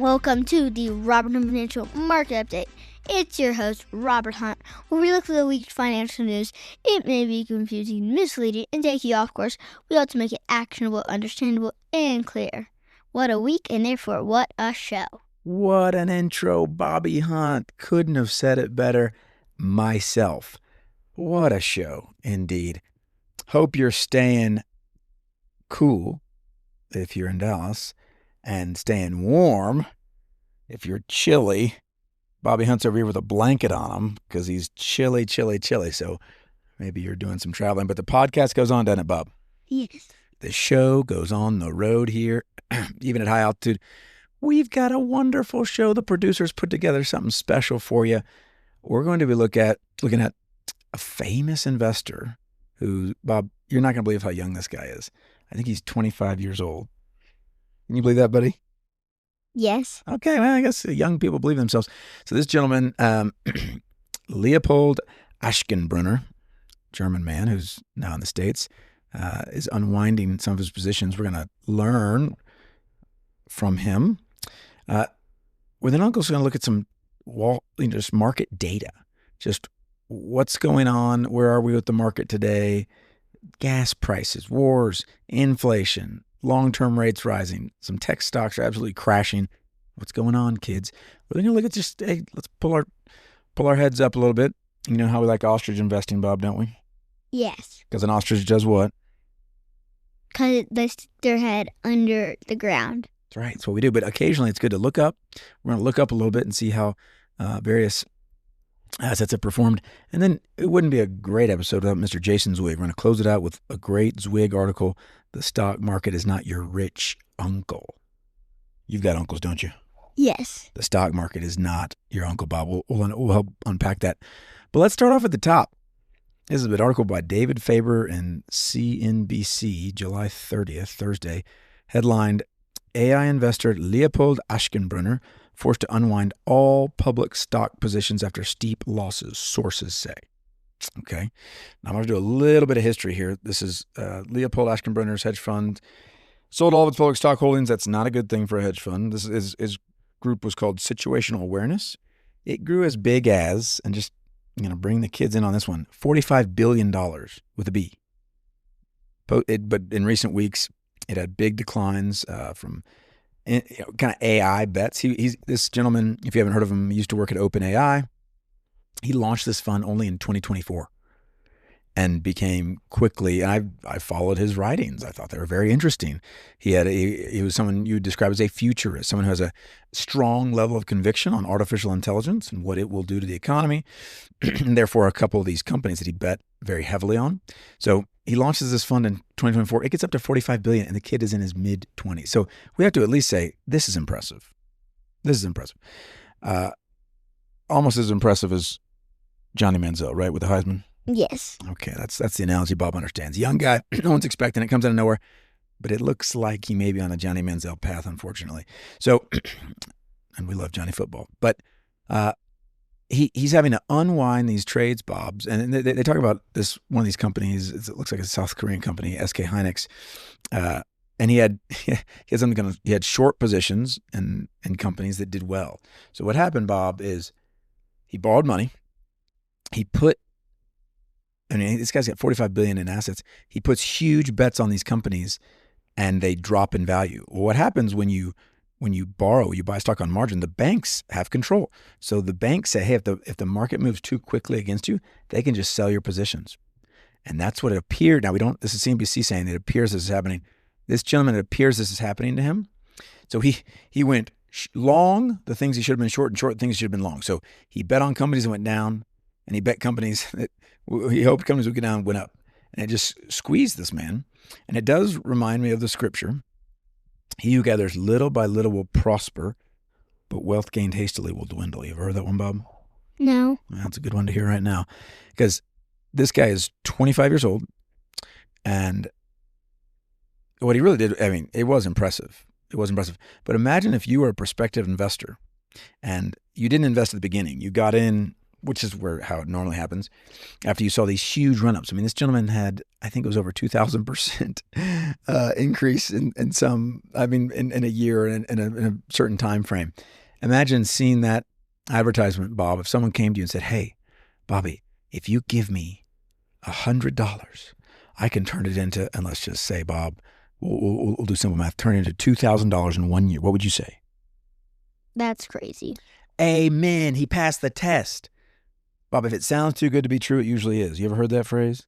Welcome to the Robert Hunt Financial Market Update. It's your host, Robert Hunt, where we look at the week's financial news. It may be confusing, misleading, and take you off course. We ought to make it actionable, understandable, and clear. What a week, and therefore, what a show. What an intro, Bobby Hunt. Couldn't have said it better myself. What a show, indeed. Hope you're staying cool if you're in Dallas, and staying warm if you're chilly. Bobby Hunt's over here with a blanket on him because he's chilly. So maybe you're doing some traveling. But the podcast goes on, doesn't it, Bob? Yes. The show goes on the road here, even at high altitude. We've got a wonderful show. The producers put together something special for you. We're going to be looking at a famous investor who, Bob, you're not going to believe how young this guy is. I think he's 25 years old. Can you believe that, buddy? Yes. Okay, well, I guess young people believe themselves. So this gentleman, Leopold Aschenbrunner, German man who's now in the States, is unwinding some of his positions. We're going to learn from him. We're then also going to look at some just market data, just what's going on, where are we with the market today, gas prices, wars, inflation, long-term rates rising, some tech stocks are absolutely crashing. What's going on, kids? We're then going to look at just, hey, let's pull our heads up a little bit. You know how we like ostrich investing, Bob, don't we? Yes. Because an ostrich does what? Because it lifts their head under the ground. That's right. That's what we do. But occasionally it's good to look up. We're going to look up a little bit and see how various assets have performed. And then it wouldn't be a great episode without Mr. Jason Zweig. We're going to close it out with a great Zweig article. The stock market is not your rich uncle. You've got uncles, don't you? Yes. The stock market is not your uncle, Bob. We'll help unpack that. But let's start off at the top. This is an article by David Faber in CNBC, July 30th, Thursday, headlined, AI investor Leopold Aschenbrunner forced to unwind all public stock positions after steep losses, sources say. Okay. Now I'm going to do a little bit of history here. This is Leopold Aschenbrunner's hedge fund. Sold all of its public stock holdings. That's not a good thing for a hedge fund. His group was called Situational Awareness. It grew as big as, and just I'm going to bring the kids in on this one, $45 billion with a B. But in recent weeks, it had big declines from kind of AI bets. He's this gentleman, if you haven't heard of him, he used to work at OpenAI. He launched this fund only in 2024 and became quickly, and I followed his writings. I thought they were very interesting. He was someone you would describe as a futurist, someone who has a strong level of conviction on artificial intelligence and what it will do to the economy, and therefore a couple of these companies that he bet very heavily on. So he launches this fund in 2024. It gets up to $45 billion, and the kid is in his mid-20s. So we have to at least say, this is impressive. This is impressive. Almost as impressive as Johnny Manziel, right, with the Heisman? Yes. Okay, that's the analogy Bob understands. Young guy, no one's expecting it, comes out of nowhere, but it looks like he may be on a Johnny Manziel path, unfortunately. So, and we love Johnny football, but he's having to unwind these trades, Bob's, and they talk about this one of these companies. It looks like a South Korean company, SK Hynix, and he had short positions in companies that did well. So what happened, Bob, is he borrowed money. This guy's got $45 billion in assets. He puts huge bets on these companies, and they drop in value. Well, what happens when you borrow, you buy stock on margin? The banks have control. So the banks say, hey, if the market moves too quickly against you, they can just sell your positions, and that's what it appeared. Now this is CNBC saying it appears this is happening. This gentleman, it appears this is happening to him. So he went long the things he should have been short, and short the things he should have been long. So he bet on companies that went down, and he bet companies that he hoped companies would go down, went up. And it just squeezed this man. And it does remind me of the scripture. He who gathers little by little will prosper, but wealth gained hastily will dwindle. You ever heard that one, Bob? No. Well, that's a good one to hear right now. Because this guy is 25 years old. And what he really did, it was impressive. It was impressive. But imagine if you were a prospective investor and you didn't invest at the beginning. You got in which is how it normally happens, after you saw these huge run-ups. I mean, this gentleman had, I think it was over 2,000% increase in some, I mean, in a year, in a certain time frame. Imagine seeing that advertisement, Bob, if someone came to you and said, hey, Bobby, if you give me $100, I can turn it into, and let's just say, Bob, we'll do simple math, turn it into $2,000 in 1 year. What would you say? That's crazy. Amen. He passed the test. Bob, if it sounds too good to be true, it usually is. You ever heard that phrase?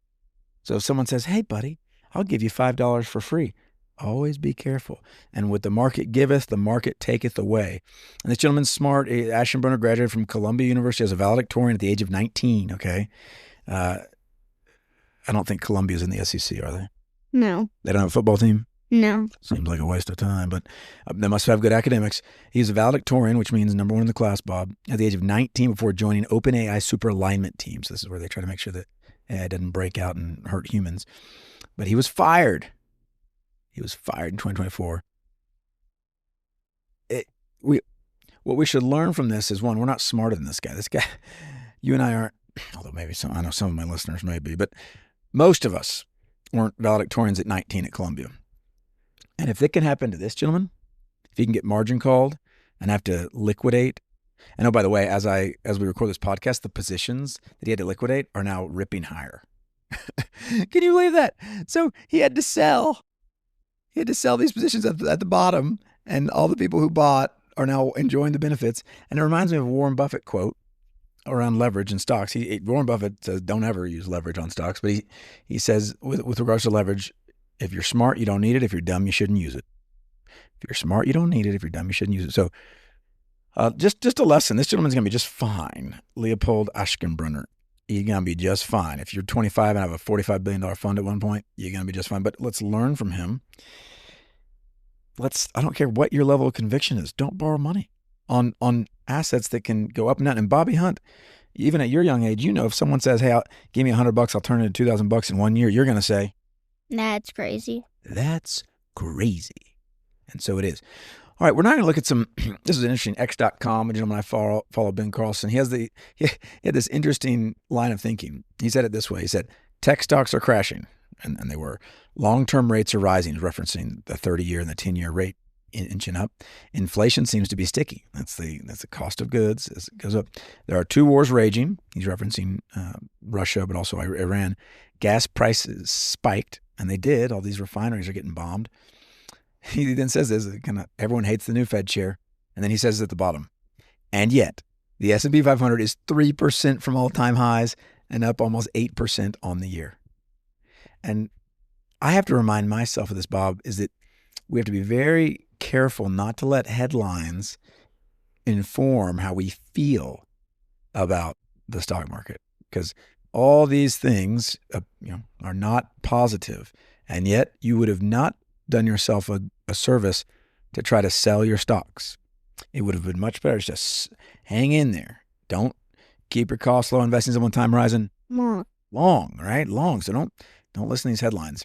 So if someone says, hey, buddy, I'll give you $5 for free, always be careful. And what the market giveth, the market taketh away. And this gentleman's smart. Ashenbrunner graduated from Columbia University as a valedictorian at the age of 19, okay? I don't think Columbia's in the SEC, are they? No. They don't have a football team? No. Seems like a waste of time, but they must have good academics. He's a valedictorian, which means number one in the class, Bob, at the age of 19 before joining OpenAI super alignment teams. This is where they try to make sure that AI doesn't break out and hurt humans. But he was fired. He was fired in 2024. What we should learn from this is, one, we're not smarter than this guy. This guy, you and I aren't, although maybe I know some of my listeners may be, but most of us weren't valedictorians at 19 at Columbia. And if it can happen to this gentleman, if he can get margin called and have to liquidate, and oh, by the way, as we record this podcast, the positions that he had to liquidate are now ripping higher. Can you believe that? So he had to sell. He had to sell these positions at the bottom, and all the people who bought are now enjoying the benefits. And it reminds me of a Warren Buffett quote around leverage in stocks. Warren Buffett says, don't ever use leverage on stocks, but he says with regards to leverage, if you're smart, you don't need it. If you're dumb, you shouldn't use it. If you're smart, you don't need it. If you're dumb, you shouldn't use it. So just a lesson. This gentleman's going to be just fine. Leopold Aschenbrunner. He's going to be just fine. If you're 25 and have a $45 billion fund at one point, you're going to be just fine. But let's learn from him. I don't care what your level of conviction is. Don't borrow money on assets that can go up and down. And Bobby Hunt, even at your young age, if someone says, hey, give me $100, I'll turn it into $2,000 in 1 year, you're going to say, that's crazy. That's crazy. And so it is. All right, we're now going to look at some, this is an interesting, X.com, a gentleman I follow, Ben Carlson. He had this interesting line of thinking. He said it this way. He said, tech stocks are crashing, and they were. Long-term rates are rising, referencing the 30-year and the 10-year rate inching up. Inflation seems to be sticky. That's the cost of goods as it goes up. There are two wars raging. He's referencing Russia, but also Iran. Gas prices spiked, and they did. All these refineries are getting bombed. He then says this, everyone hates the new Fed chair. And then he says at the bottom, and yet the S&P 500 is 3% from all-time highs and up almost 8% on the year. And I have to remind myself of this, Bob, is that we have to be very careful not to let headlines inform how we feel about the stock market, because all these things are not positive. And yet you would have not done yourself a service to try to sell your stocks. It would have been much better to just hang in there. Don't keep your costs low, investing in one time horizon. Long, right? Long. So don't listen to these headlines.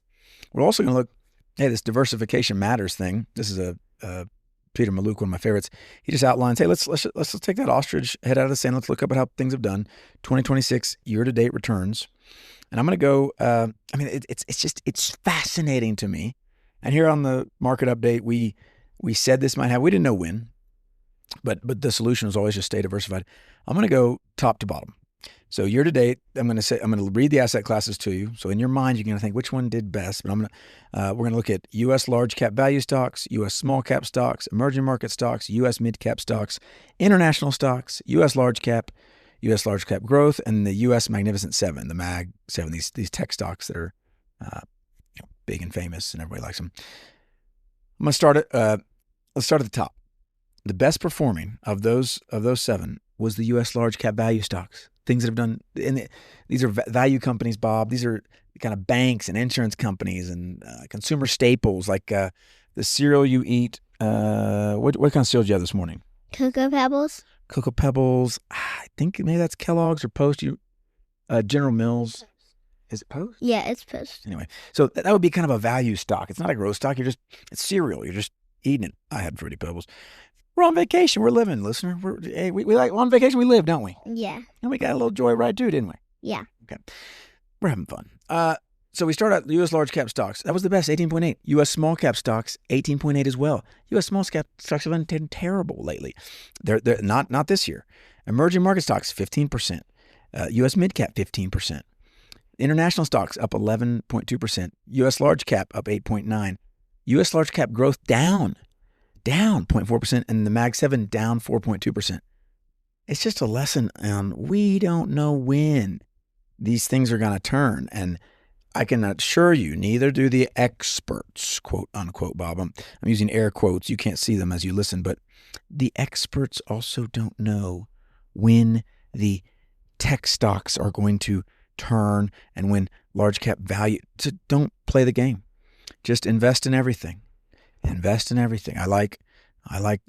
We're also going to look, this diversification matters thing. This is a Peter Maluk, one of my favorites. He just outlines, hey, let's take that ostrich head out of the sand. Let's look up at how things have done. 2026 year-to-date returns. And I'm going to go, it's fascinating to me. And here on the market update, we said this might happen. We didn't know when, but the solution was always just stay diversified. I'm going to go top to bottom. So year to date, I'm going to read the asset classes to you. So in your mind, you're going to think which one did best. But we're going to look at U.S. large cap value stocks, U.S. small cap stocks, emerging market stocks, U.S. mid cap stocks, international stocks, U.S. large cap growth, and the U.S. Magnificent Seven, the Mag Seven. These tech stocks that are big and famous, and everybody likes them. I'm going to start at let's start at the top. The best performing of those seven was the U.S. large cap value stocks. Things that have done, and these are value companies, Bob. These are kind of banks and insurance companies and consumer staples like the cereal you eat. What kind of cereal did you have this morning? Cocoa Pebbles. Cocoa Pebbles. I think maybe that's Kellogg's or Post. General Mills. Is it Post? Yeah, it's Post. Anyway, so that would be kind of a value stock. It's not a growth stock. It's cereal. You're just eating it. I had Fruity Pebbles. We're on vacation. We're living, listener. We like on vacation. We live, don't we? Yeah. And we got a little joyride too, didn't we? Yeah. Okay. We're having fun. So we start out U.S. large cap stocks. That was the best, 18.8. U.S. small cap stocks, 18.8 as well. U.S. small cap stocks have been terrible lately. They're not this year. Emerging market stocks, 15%. U.S. mid cap, 15%. International stocks up 11.2%. U.S. large cap up 8.9%. U.S. large cap growth down 0.4%, and the Mag 7 down 4.2%. It's just a lesson on we don't know when these things are going to turn. And I can assure you, neither do the experts, quote unquote, Bob. I'm using air quotes. You can't see them as you listen, but the experts also don't know when the tech stocks are going to turn and when large cap value. So don't play the game. Just invest in everything. Invest in everything. I like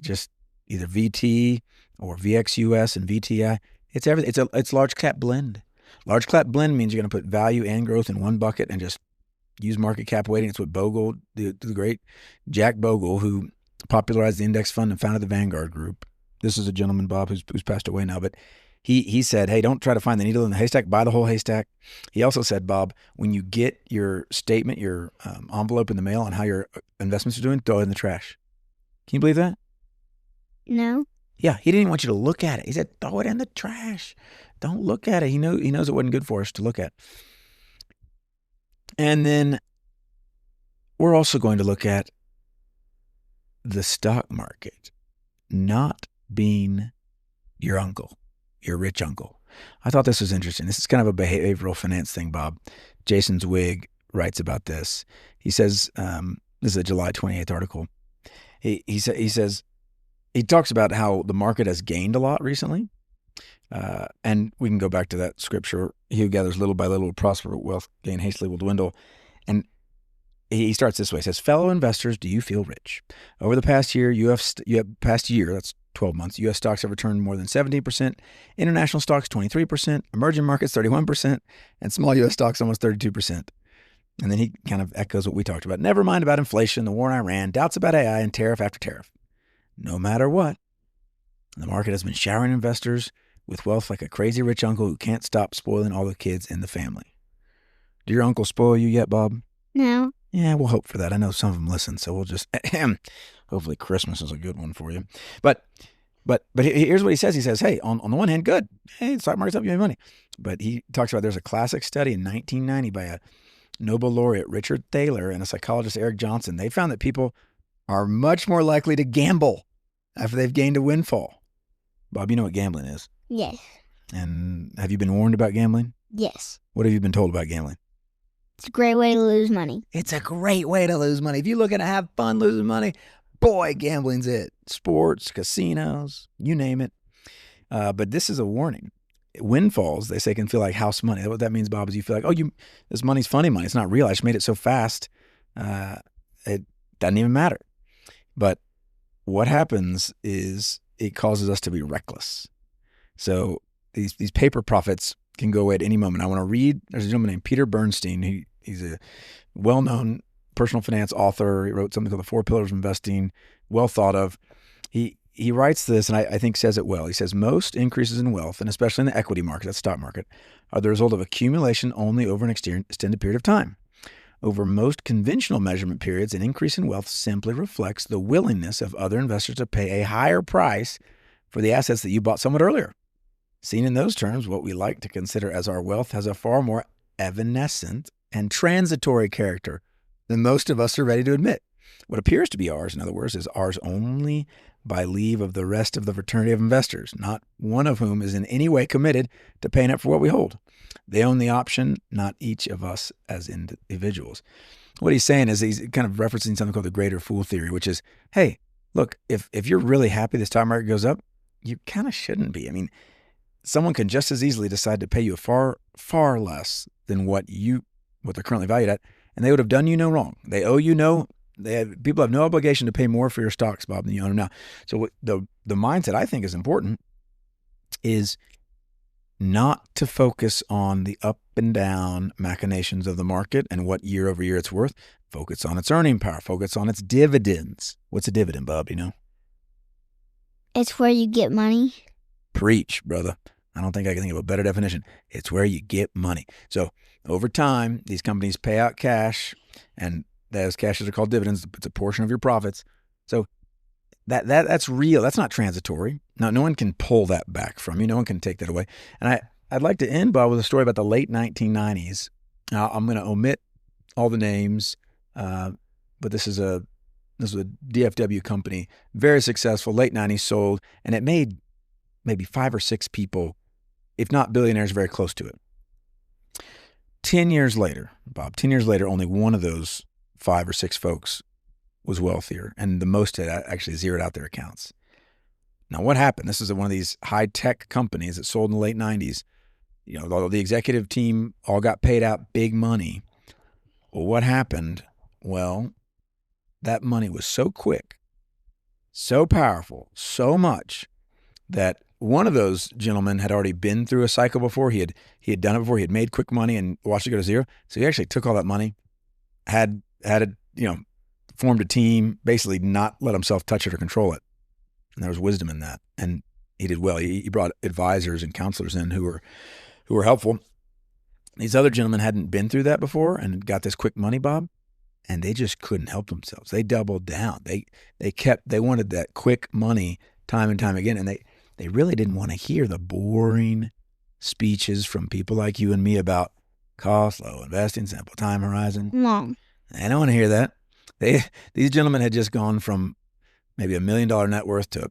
just either VT or VXUS and VTI. It's everything. It's large cap blend. Large cap blend means you're going to put value and growth in one bucket and just use market cap weighting. It's what Bogle, the great Jack Bogle, who popularized the index fund and founded the Vanguard Group. This is a gentleman, Bob, who's passed away now, but he said, hey, don't try to find the needle in the haystack, buy the whole haystack. He also said, Bob, when you get your statement, your envelope in the mail on how your investments are doing, throw it in the trash. Can you believe that? No. Yeah, he didn't even want you to look at it. He said, throw it in the trash. Don't look at it. He knows it wasn't good for us to look at. And then we're also going to look at the stock market not being your uncle, your rich uncle. I thought this was interesting. This is kind of a behavioral finance thing, Bob. Jason Zweig writes about this. He says, this is a July 28th article. He says, he talks about how the market has gained a lot recently. And we can go back to that scripture. He who gathers little by little will prosper, but wealth gain hastily will dwindle. And he starts this way. He says, fellow investors, do you feel rich? Over the past year, that's 12 months, U.S. stocks have returned more than 17%, international stocks 23%, emerging markets 31%, and small U.S. stocks almost 32%. And then he kind of echoes what we talked about. Never mind about inflation, the war in Iran, doubts about AI, and tariff after tariff. No matter what, the market has been showering investors with wealth like a crazy rich uncle who can't stop spoiling all the kids in the family. Did your uncle spoil you yet, Bob? No. Yeah, we'll hope for that. I know some of them listen, so we'll just hopefully Christmas is a good one for you. But here's what he says. He says, hey, on the one hand, good. Hey, the stock market's up, you make money. But he talks about there's a classic study in 1990 by a Nobel laureate, Richard Thaler, and a psychologist, Eric Johnson. They found that people are much more likely to gamble after they've gained a windfall. Bob, you know what gambling is? Yes. And have you been warned about gambling? Yes. What have you been told about gambling? It's a great way to lose money. It's a great way to lose money. If you're looking to have fun losing money, boy, gambling's it. Sports, casinos, you name it. But this is a warning. Windfalls, they say, can feel like house money. What that means, Bob, is you feel like, this money's funny money. It's not real. I just made it so fast. It doesn't even matter. But what happens is it causes us to be reckless. So these paper profits can go away at any moment. I want to read, there's a gentleman named Peter Bernstein. He's a well-known personal finance author. He wrote something called The Four Pillars of Investing, well thought of. He writes this, and I think says it well. He says, most increases in wealth, and especially in the equity market, that stock market, are the result of accumulation only over an extended period of time. Over most conventional measurement periods, an increase in wealth simply reflects the willingness of other investors to pay a higher price for the assets that you bought somewhat earlier. Seen in those terms, what we like to consider as our wealth has a far more evanescent and transitory character than most of us are ready to admit. What appears to be ours, in other words, is ours only by leave of the rest of the fraternity of investors, not one of whom is in any way committed to paying up for what we hold. They own the option, not each of us as individuals. What he's saying is he's kind of referencing something called the greater fool theory, which is, hey, look, if you're really happy the stock market goes up, you kind of shouldn't be. I mean, someone can just as easily decide to pay you far, far less than what they're currently valued at, and they would have done you no wrong. They owe you people have no obligation to pay more for your stocks, Bob, than you own them now. So the mindset I think is important is not to focus on the up and down machinations of the market and what year over year it's worth. Focus on its earning power. Focus on its dividends. What's a dividend, Bob? Do you know? It's where you get money. Preach, brother. I don't think I can think of a better definition. It's where you get money. So over time, these companies pay out cash, and those cashes are called dividends. It's a portion of your profits. So that's real. That's not transitory. Now, no one can pull that back from you. No one can take that away. And I'd like to end, Bob, with a story about the late 1990s. Now, I'm going to omit all the names, but this was a DFW company, very successful, late 90s, sold, and it made maybe 5 or 6 people, if not billionaires, very close to it. 10 years later, Bob, 10 years later, only one of those 5 or 6 folks was wealthier, and the most had actually zeroed out their accounts. Now, what happened? This is one of these high-tech companies that sold in the late 90s. You know, the executive team all got paid out big money. Well, what happened? Well, that money was so quick, so powerful, so much that one of those gentlemen had already been through a cycle before. He had done it before. He had made quick money and watched it go to zero. So he actually took all that money, had it, formed a team, basically not let himself touch it or control it. And there was wisdom in that. And he did well. He brought advisors and counselors in who were helpful. These other gentlemen hadn't been through that before and got this quick money, Bob, and they just couldn't help themselves. They doubled down. They wanted that quick money time and time again, and they really didn't want to hear the boring speeches from people like you and me about cost, low, investing, simple, time horizon. Long. They don't want to hear that. These gentlemen had just gone from maybe $1 million net worth to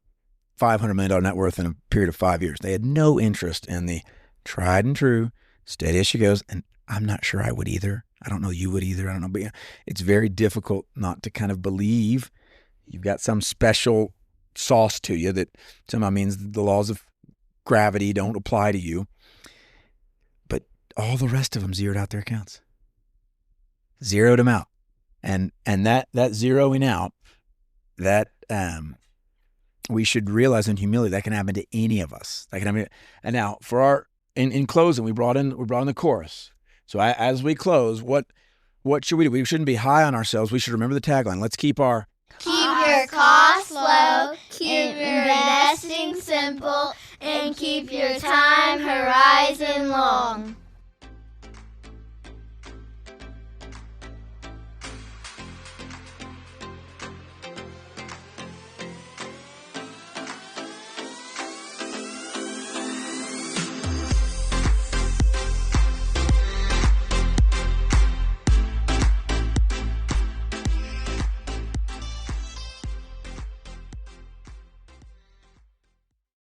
$500 million net worth in a period of 5 years. They had no interest in the tried and true, steady as she goes, and I'm not sure I would either. I don't know you would either. I don't know, but it's very difficult not to kind of believe you've got some special sauce to you that somehow means the laws of gravity don't apply to you. But all the rest of them zeroed out their accounts. Zeroed them out. And that zeroing out, that we should realize in humility that can happen to any of us. That can happen. And now for our in closing, we brought in the chorus. So as we close, what should we do? We shouldn't be high on ourselves. We should remember the tagline. Let's keep your costs low, keep your investing simple, and keep your time horizon long.